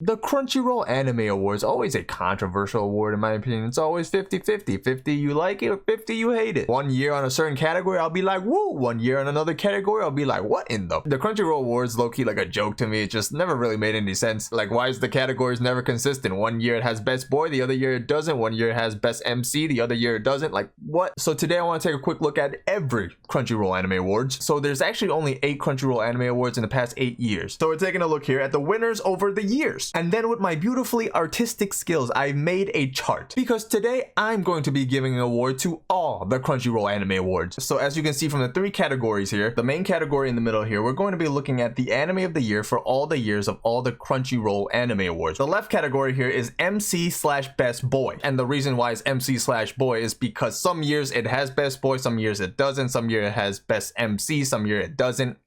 The Crunchyroll Anime Awards, always a controversial award in my opinion. It's always 50-50. 50 you like it or 50 you hate it. One year on a certain category, I'll be like, woo. One year on another category, I'll be like, what in the Crunchyroll Awards low-key like a joke to me. It just never really made any sense. Like, why is the categories never consistent? One year it has Best Boy, the other year it doesn't. One year it has Best MC, the other year it doesn't. Like, what? So today I want to take a quick look at every Crunchyroll Anime Awards. So there's actually only 8 Crunchyroll Anime Awards in the past 8 years. So we're taking a look here at the winners over the years. And then with my beautifully artistic skills, I made a chart because today I'm going to be giving an award to all the Crunchyroll Anime Awards. So as you can see from the 3 categories here, the main category in the middle here, we're going to be looking at the anime of the year for all the years of all the Crunchyroll Anime Awards. The left category here is MC/Best Boy. And the reason why it's MC/Boy is because some years it has Best Boy, some years it doesn't, some year it has Best MC, some year it doesn't.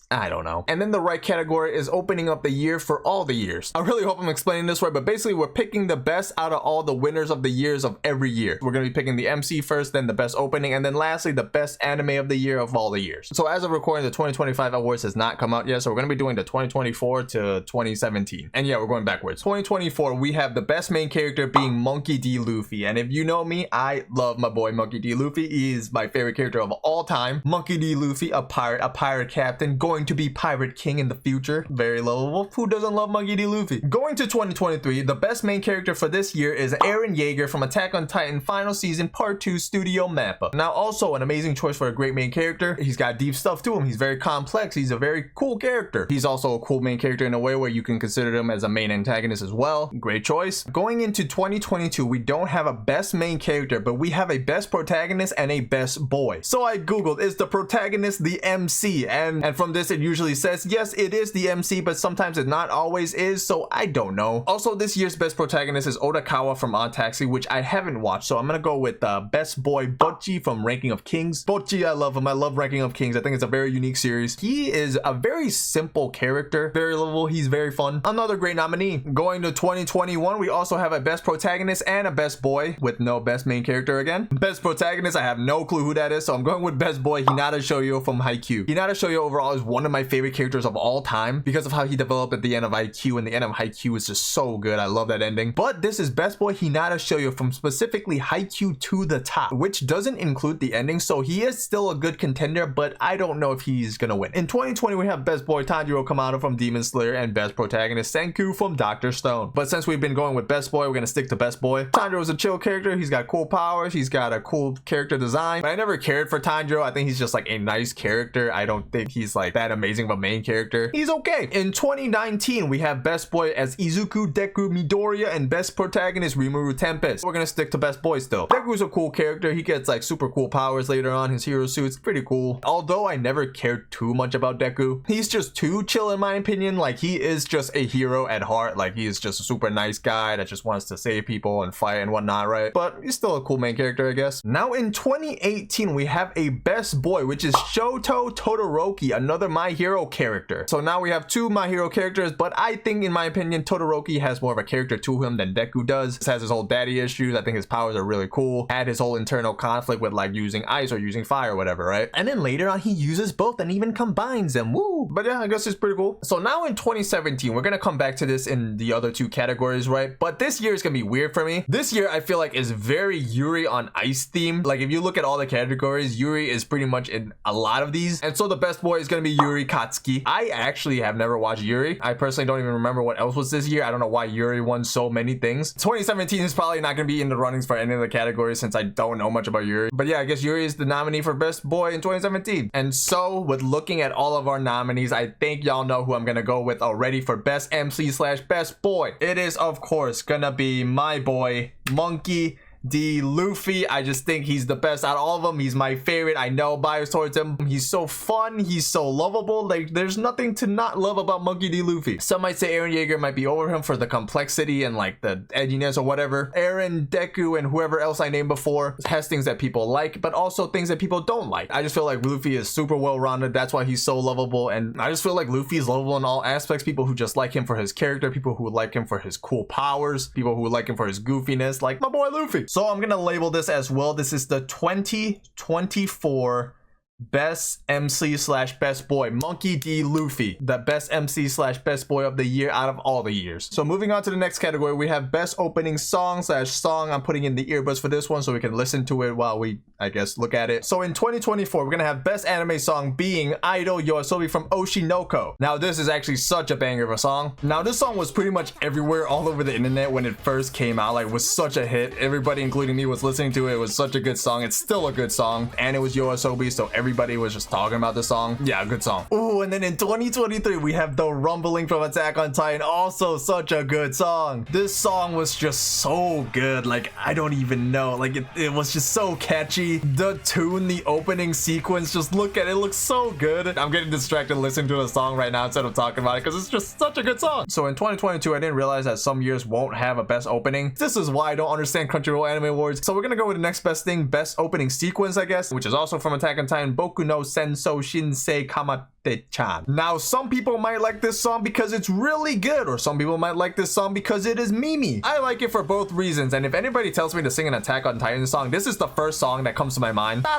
I don't know. And then the right category is opening up the year for all the years. I really hope I'm explaining this right, but basically we're picking the best out of all the winners of the years of every year. We're going to be picking the MC first, then the best opening, and then lastly the best anime of the year of all the years. So as of recording, the 2025 awards has not come out yet, so we're going to be doing the 2024 to 2017. And yeah, we're going backwards. 2024, we have the best main character being Monkey D. Luffy. And if you know me, I love my boy Monkey D. Luffy. He is my favorite character of all time. Monkey D. Luffy, a pirate captain, going to be pirate king in the future. Very lovable. Who doesn't love Monkey D. Luffy? Going to 2023, the best main character for this year is Eren Yeager from Attack on Titan Final Season Part 2 Studio Mappa. Now also an amazing choice for a great main character. He's got deep stuff to him. He's very complex. He's a very cool character. He's also a cool main character in a way where you can consider him as a main antagonist as well. Great choice. Going into 2022, we don't have a best main character, but we have a best protagonist and a best boy. So I googled, is the protagonist the MC? And from this it usually says yes, it is the MC, but sometimes it not always is, so I don't know. Also, this year's best protagonist is Otakawa from Odd Taxi, which I haven't watched, so I'm gonna go with best boy Bocchi from Ranking of Kings. Bocchi, I love him. I love Ranking of Kings. I think it's a very unique series. He is a very simple character, very lovable. He's very fun. Another great nominee. Going to 2021, we also have a best protagonist and a best boy with no best main character again. Best protagonist, I have no clue who that is, so I'm going with best boy Hinata Shoyo from Haikyuu. Hinata Shoyo overall is one of my favorite characters of all time because of how he developed at the end of Haikyuu, and the end of Haikyuu is just so good. I love that ending. But this is best boy Hinata Shoyo from specifically Haikyuu to the Top, which doesn't include the ending, so he is still a good contender, but I don't know if he's gonna win. In 2020, we have best boy Tanjiro Kamado from Demon Slayer and best protagonist Senku from Dr. Stone. But since we've been going with best boy, we're gonna stick to best boy. Tanjiro is a chill character. He's got cool powers. He's got a cool character design. But I never cared for Tanjiro. I think he's just like a nice character. I don't think he's like that amazing of a main character. He's okay. In 2019, we have best boy as Izuku, Deku, Midoriya, and best protagonist Rimuru Tempest. We're gonna stick to best boy still. Deku's a cool character. He gets like super cool powers later on. His hero suit's pretty cool. Although I never cared too much about Deku. He's just too chill in my opinion. Like, he is just a hero at heart. Like, he is just a super nice guy that just wants to save people and fight and whatnot, right? But he's still a cool main character, I guess. Now in 2018, we have a best boy, which is Shoto Todoroki, another My Hero character. So now we have 2 My Hero characters, but I think in my opinion, Todoroki has more of a character to him than Deku does. He has his whole daddy issues. I think his powers are really cool. Had his whole internal conflict with like using ice or using fire or whatever, right? And then later on, he uses both and even combines them. Woo! But yeah, I guess it's pretty cool. So now in 2017, we're gonna come back to this in the other 2 categories, right? But this year is gonna be weird for me. This year, I feel like is very Yuri on Ice themed. Like, if you look at all the categories, Yuri is pretty much in a lot of these. And so the best boy is gonna be Yuri Katsuki. I actually have never watched Yuri. I personally don't even remember what else was this year. I don't know why Yuri won so many things. 2017 is probably not gonna be in the runnings for any of the categories since I don't know much about Yuri. But yeah, I guess Yuri is the nominee for best boy in 2017. And so with looking at all of our nominees, I think y'all know who I'm gonna go with already for best MC/best boy. It is of course gonna be my boy Monkey D. Luffy. I just think he's the best out of all of them. He's my favorite. I know bias towards him. He's so fun. He's so lovable. Like, there's nothing to not love about Monkey D. Luffy. Some might say Eren Yeager might be over him for the complexity and like the edginess or whatever. Eren, Deku, and whoever else I named before has things that people like, but also things that people don't like. I just feel like Luffy is super well-rounded. That's why he's so lovable. And I just feel like Luffy is lovable in all aspects. People who just like him for his character, people who like him for his cool powers, people who like him for his goofiness, like my boy Luffy. So I'm gonna label this as well. This is the 2024 best MC slash best boy, Monkey D. Luffy, the best MC slash best boy of the year out of all the years. So moving on to the next category, we have best opening song slash song. I'm putting in the earbuds for this one so we can listen to it while we, I guess, look at it. So in 2024, we're gonna have best anime song being Idol Yoasobi from Oshinoko. Now this is actually such a banger of a song. Now this song was pretty much everywhere all over the internet when it first came out. Like, it was such a hit. Everybody, including me, was listening to it. It was such a good song. It's still a good song, and it was yoasobi, so everybody was just talking about the song. Yeah, good song. Ooh, and then in 2023, we have The Rumbling from Attack on Titan. Also such a good song. This song was just so good. Like, I don't even know. Like, it was just so catchy. The tune, the opening sequence, just look at it. It looks so good. I'm getting distracted listening to the song right now instead of talking about it because it's just such a good song. So in 2022, I didn't realize that some years won't have a best opening. This is why I don't understand Crunchyroll Anime Awards. So we're gonna go with the next best thing, best opening sequence, I guess, which is also from Attack on Titan, Boku no Senso Shinsei Kamate-chan. Now, some people might like this song because it's really good, or some people might like this song because it is memey. I like it for both reasons, and if anybody tells me to sing an Attack on Titan song, this is the first song that comes to my mind. It's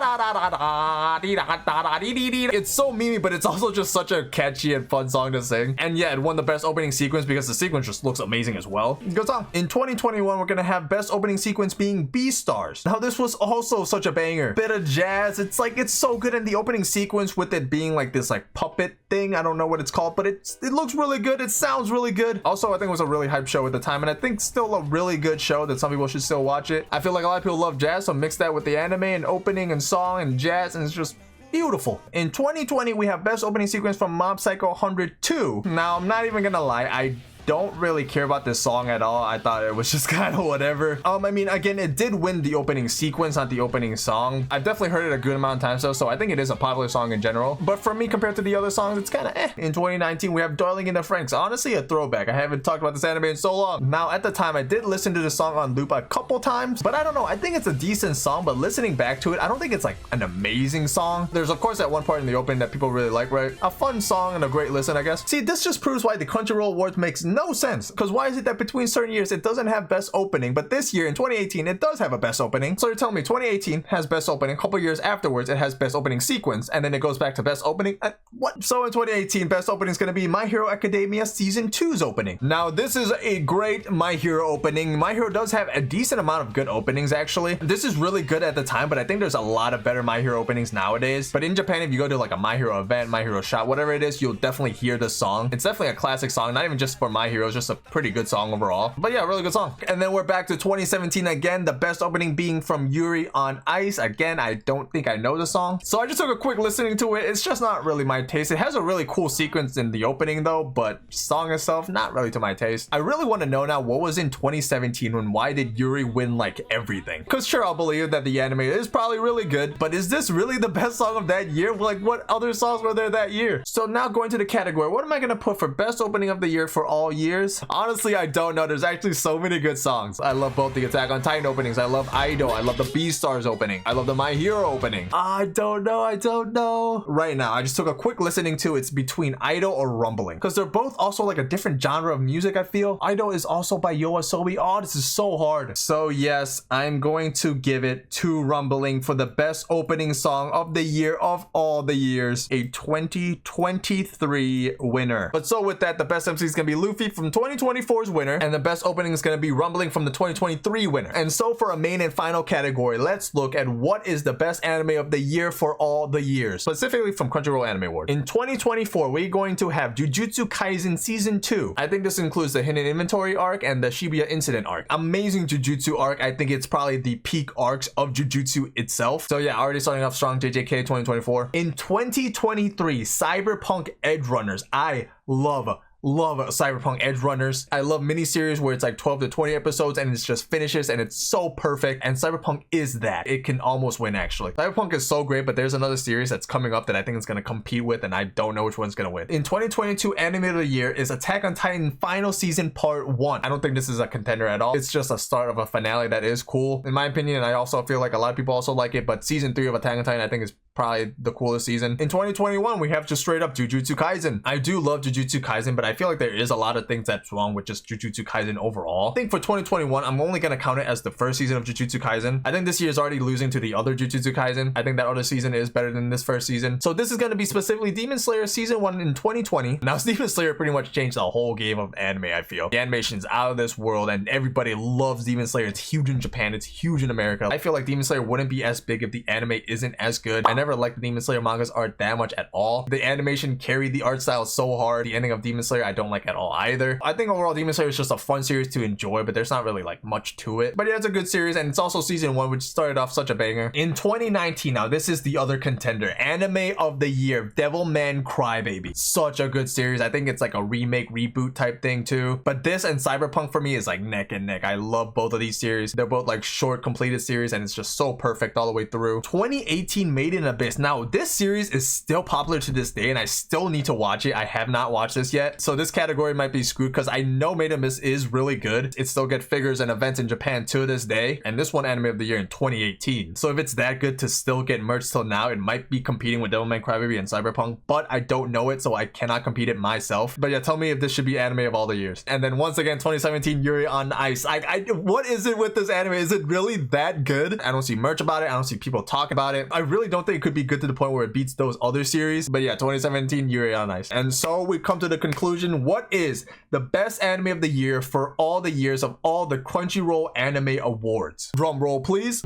so memey, but it's also just such a catchy and fun song to sing. And yeah, it won the best opening sequence because the sequence just looks amazing as well. Good song. In 2021, we're gonna have best opening sequence being Beastars. Now this was also such a banger. Bit of jazz. It's like, it's so good in the opening sequence with it being like this like puppet thing. I don't know what it's called, but it looks really good. It sounds really good. Also, I think it was a really hype show at the time, and I think still a really good show that some people should still watch it. I feel like a lot of people love jazz, so mix that with the anime and opening and song and jazz, and it's just beautiful. In 2020, we have best opening sequence from Mob Psycho 102. Now, I'm not even gonna lie, I don't really care about this song at all. I thought it was just kind of whatever. I mean, again, it did win the opening sequence, not the opening song. I've definitely heard it a good amount of times though, so I think it is a popular song in general. But for me, compared to the other songs, it's kind of eh. In 2019, we have Darling in the Franxx. Honestly, a throwback. I haven't talked about this anime in so long. Now, at the time, I did listen to the song on loop a couple times, but I don't know. I think it's a decent song, but listening back to it, I don't think it's like an amazing song. There's, of course, that one part in the opening that people really like, right? A fun song and a great listen, I guess. See, this just proves why the Crunchyroll Awards makes no sense. Because why is it that between certain years it doesn't have best opening, but this year in 2018 it does have a best opening? So you're telling me 2018 has best opening, a couple years afterwards it has best opening sequence, and then it goes back to best opening? What? So in 2018, best opening is going to be My Hero Academia Season 2's opening. Now this is a great My Hero opening. My Hero does have a decent amount of good openings actually. This is really good at the time, but I think there's a lot of better My Hero openings nowadays. But in Japan, if you go to like a My Hero event, My Hero shop, whatever it is, you'll definitely hear this song. It's definitely a classic song, not even just for My Hero, it's just a pretty good song overall. But yeah, really good song. And then we're back to 2017 again, the best opening being from Yuri on Ice. Again, I don't think I know the song, so I just took a quick listening to it. It's just not really my taste. It has a really cool sequence in the opening though, but song itself, not really to my taste. I really want to know now what was in 2017 and why did Yuri win like everything? Because sure, I'll believe that the anime is probably really good, but is this really the best song of that year? Like, what other songs were there that year? So now going to the category, what am I gonna put for best opening of the year for all years? Honestly, I don't know. There's actually so many good songs. I love both the Attack on Titan openings. I love Idol. I love the Beastars opening. I love the My Hero opening. I don't know. Right now, I just took a quick listening to it's between Idol or Rumbling, because they're both also like a different genre of music, I feel. Idol is also by yoasobi. Oh, this is so hard. So yes, I'm going to give it to Rumbling for the best opening song of the year of all the years, a 2023 winner. But so with that, the best MC is gonna be Luffy from 2024's winner, and the best opening is going to be Rumbling from the 2023 winner. And so for a main and final category, let's look at what is the best anime of the year for all the years, specifically from Crunchyroll Anime Award. In 2024, we're going to have Jujutsu Kaisen Season 2. I think this includes the Hidden Inventory arc and the Shibuya Incident arc. Amazing Jujutsu arc. I think it's probably the peak arcs of Jujutsu itself. So yeah, already starting off strong, JJK 2024. In 2023, Cyberpunk Edge Runners. I love Cyberpunk Edge Runners. I love miniseries where it's like 12 to 20 episodes and it's just finishes and it's so perfect, and Cyberpunk is that. It can almost win actually. Cyberpunk is so great, but there's another series that's coming up that I think is going to compete with, and I don't know which one's going to win. In 2022, anime of the year is Attack on Titan Final Season Part 1. I don't think this is a contender at all. It's just a start of a finale that is cool in my opinion, and I also feel like a lot of people also like it, but Season 3 of Attack on Titan I think is probably the coolest season. In 2021, we have just straight up Jujutsu Kaisen. I do love Jujutsu Kaisen, but I feel like there is a lot of things that's wrong with just Jujutsu Kaisen overall. I think for 2021, I'm only gonna count it as the first season of Jujutsu Kaisen. I think this year is already losing to the other Jujutsu Kaisen. I think that other season is better than this first season. So this is gonna be specifically Demon Slayer season 1 in 2020. Now Demon Slayer pretty much changed the whole game of anime, I feel. The animation's out of this world and everybody loves Demon Slayer. It's huge in Japan, it's huge in America. I feel like Demon Slayer wouldn't be as big if the anime isn't as good. I never liked the Demon Slayer manga's art that much at all. The animation carried the art style so hard. The ending of Demon Slayer I don't like at all either. I think overall Demon Slayer is just a fun series to enjoy, but there's not really like much to it. But yeah, it's a good series, and it's also season 1, which started off such a banger. In 2019, now this is the other contender, anime of the year, Devilman Crybaby. Such a good series. I think it's like a remake reboot type thing too, but this and Cyberpunk for me is like neck and neck. I love both of these series. They're both like short completed series, and it's just so perfect all the way through. 2018, Made in Abyss. Now this series is still popular to this day, and I still need to watch it. I have not watched this yet, so this category might be screwed because I know Made in Abyss is really good. It still gets figures and events in Japan to this day, and this one anime of the year in 2018. So if it's that good to still get merch till now, it might be competing with Devilman Crybaby and Cyberpunk, but I don't know it, so I cannot compete it myself. But yeah, tell me if this should be anime of all the years. And then once again, 2017, Yuri on Ice. What is it with this anime? Is it really that good? I don't see merch about it. I don't see people talk about it. I really don't think it could be good to the point where it beats those other series. But yeah, 2017, Yuri on Ice. And so we come to the conclusion. What is the best anime of the year for all the years of all the Crunchyroll Anime Awards? Drum roll, please.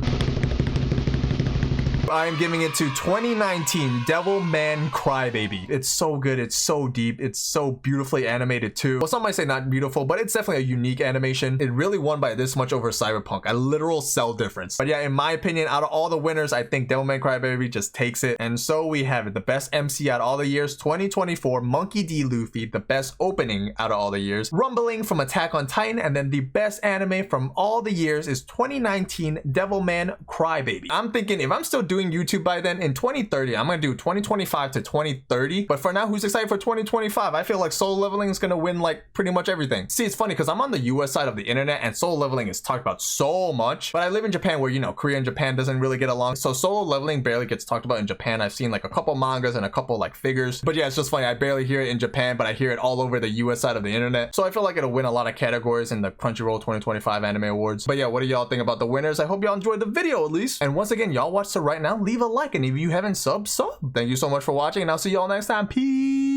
I am giving it to 2019 Devilman Crybaby. It's so good, it's so deep, it's so beautifully animated too. Well, some might say not beautiful, but it's definitely a unique animation. It really won by this much over Cyberpunk, a literal cell difference. But yeah, in my opinion, out of all the winners, I think Devilman Crybaby just takes it. And so we have it, the best MC out of all the years, 2024, Monkey D. Luffy, the best opening out of all the years, Rumbling from Attack on Titan, and then the best anime from all the years is 2019 Devilman Crybaby. I'm thinking if I'm still doing YouTube by then, in 2030, I'm gonna do 2025 to 2030. But for now, who's excited for 2025? I feel like Solo Leveling is gonna win like pretty much everything. See, it's funny because I'm on the US side of the internet and Solo Leveling is talked about so much, but I live in Japan where, you know, Korea and Japan doesn't really get along, so Solo Leveling barely gets talked about in Japan. I've seen like a couple mangas and a couple like figures, but yeah, it's just funny. I barely hear it in Japan, but I hear it all over the US side of the internet, so I feel like it'll win a lot of categories in the Crunchyroll 2025 Anime Awards. But yeah, what do y'all think about the winners? I hope y'all enjoyed the video at least, and once again, y'all watched it right now, leave a like, and if you haven't sub. Thank you so much for watching, and I'll see y'all next time. Peace.